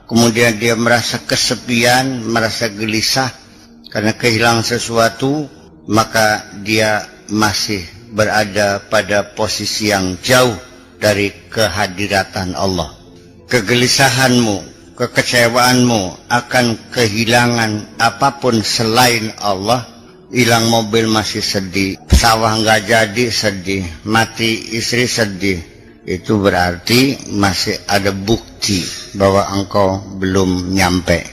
kemudian dia merasa kesepian, merasa gelisah karena kehilangan sesuatu, maka dia masih berada pada posisi yang jauh dari kehadiran Allah. Kegelisahanmu, kekecewaanmu akan kehilangan apapun selain Allah. Hilang mobil masih sedih, sawah nggak jadi sedih, mati istri sedih. Itu berarti masih ada bukti bahwa engkau belum nyampe.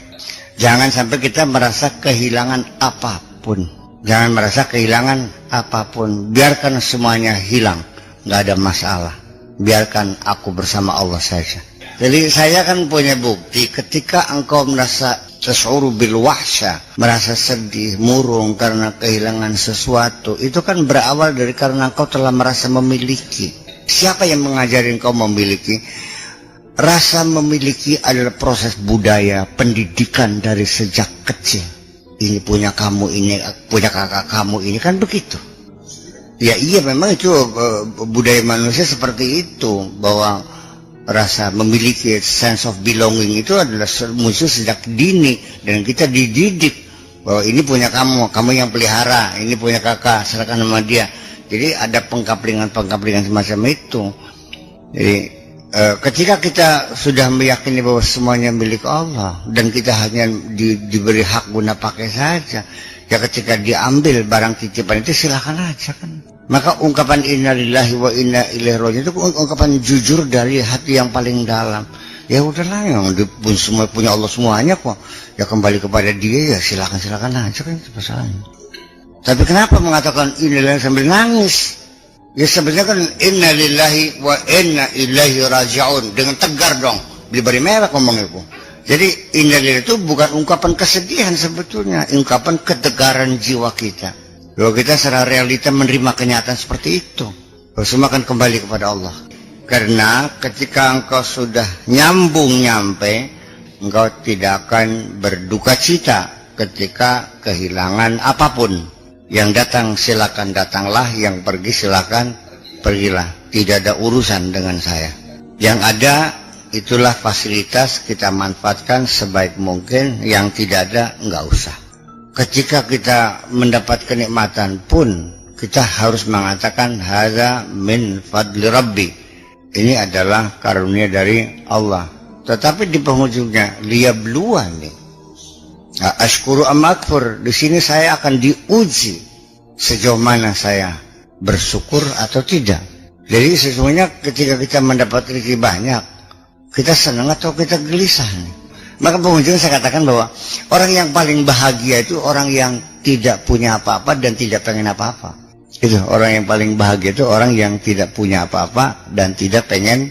Jangan sampai kita merasa kehilangan apapun. Jangan merasa kehilangan apapun. Biarkan semuanya hilang, nggak ada masalah. Biarkan aku bersama Allah saja. Jadi saya kan punya bukti ketika engkau merasa tas'uru bil wahsya, merasa sedih, murung karena kehilangan sesuatu, itu kan berawal dari karena engkau telah merasa memiliki. Siapa yang mengajari engkau memiliki? Rasa memiliki adalah proses budaya, pendidikan dari sejak kecil. Ini punya kamu, ini punya kakak kamu, ini kan begitu. Ya iya, memang itu budaya manusia seperti itu, bahwa rasa memiliki, sense of belonging itu adalah muncul sejak dini, dan kita dididik bahwa ini punya kamu, kamu yang pelihara, ini punya kakak, serahkan sama dia. Jadi ada pengkaplingan semacam itu. Jadi ketika kita sudah meyakini bahwa semuanya milik Allah dan kita hanya diberi hak guna pakai saja, ya ketika diambil barang titipan itu silakan aja kan. Maka ungkapan innalillahi wa inna ilaihi raji'un itu ungkapan jujur dari hati yang paling dalam. Ya udahlah, yang semua punya Allah semuanya kok. Ya kembali kepada dia, ya silakan aja kan, itu masalahnya. Tapi kenapa mengatakan innalillahi sambil nangis? Ya sebenarnya kan innalillahi wa inna ilaihi raji'un dengan tegar dong. Diberi merah ngomong itu. Jadi innalillahi itu bukan ungkapan kesedihan sebetulnya, ungkapan ketegaran jiwa kita. Bahwa kita secara realita menerima kenyataan seperti itu. Bahwa semua akan kembali kepada Allah. Karena ketika engkau sudah nyampe, engkau tidak akan berduka cita ketika kehilangan apapun. Yang datang silakan datanglah, yang pergi silakan pergilah. Tidak ada urusan dengan saya. Yang ada itulah fasilitas, kita manfaatkan sebaik mungkin. Yang tidak ada enggak usah. Ketika kita mendapat kenikmatan pun kita harus mengatakan hadza min fadli rabbi. Ini adalah karunia dari Allah. Tetapi di penghujungnya liyabluwani ashkuru am akfur. Di sini saya akan diuji sejauh mana saya bersyukur atau tidak. Jadi sesungguhnya ketika kita mendapat rezeki banyak, kita senang atau kita gelisah nih. Maka penghujung saya katakan bahwa orang yang paling bahagia itu orang yang tidak punya apa-apa dan tidak pengen apa-apa. Itu orang yang paling bahagia itu orang yang tidak punya apa-apa dan tidak pengen.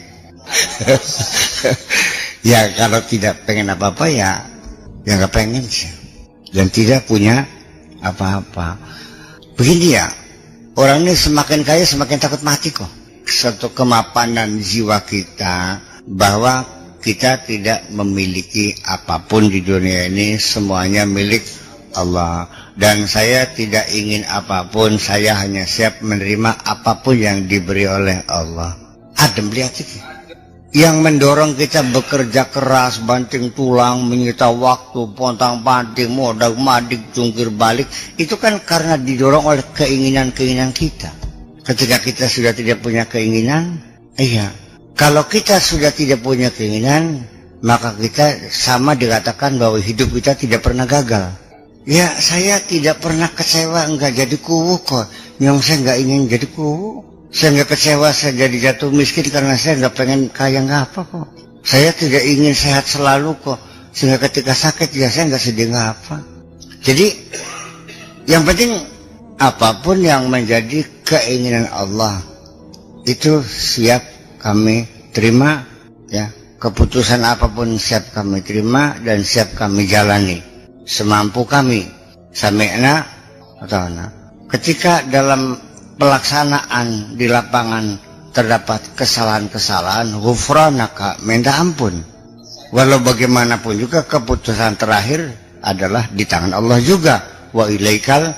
Ya kalau tidak pengen apa-apa ya nggak pengen sih. Dan tidak punya apa-apa. Begini ya, orang ini semakin kaya semakin takut mati kok. Suatu kemapanan jiwa kita bahwa kita tidak memiliki apapun di dunia ini, semuanya milik Allah. Dan saya tidak ingin apapun, saya hanya siap menerima apapun yang diberi oleh Allah. Adem lihat itu. Yang mendorong kita bekerja keras, banting tulang, menyita waktu, pontang-panting, modal madik, jungkir balik, itu kan karena didorong oleh keinginan-keinginan kita. Ketika kita sudah tidak punya keinginan, kalau kita sudah tidak punya keinginan, maka kita sama dikatakan bahwa hidup kita tidak pernah gagal. Ya, saya tidak pernah kecewa, enggak jadi kuwu kok. Yang saya enggak ingin jadi kuwu. Saya enggak kecewa saya jadi jatuh miskin karena saya enggak pengen kaya, enggak apa kok. Saya tidak ingin sehat selalu kok. Sehingga ketika sakit ya saya enggak sedih, enggak apa. Jadi yang penting apapun yang menjadi keinginan Allah itu siap kami terima, ya. Keputusan apapun siap kami terima dan siap kami jalani semampu kami. Sami'na wa ta'ana. Ketika dalam pelaksanaan di lapangan terdapat kesalahan-kesalahan, ghufranaka, minta ampun. Walau bagaimanapun juga keputusan terakhir adalah di tangan Allah juga. Wa ilaikal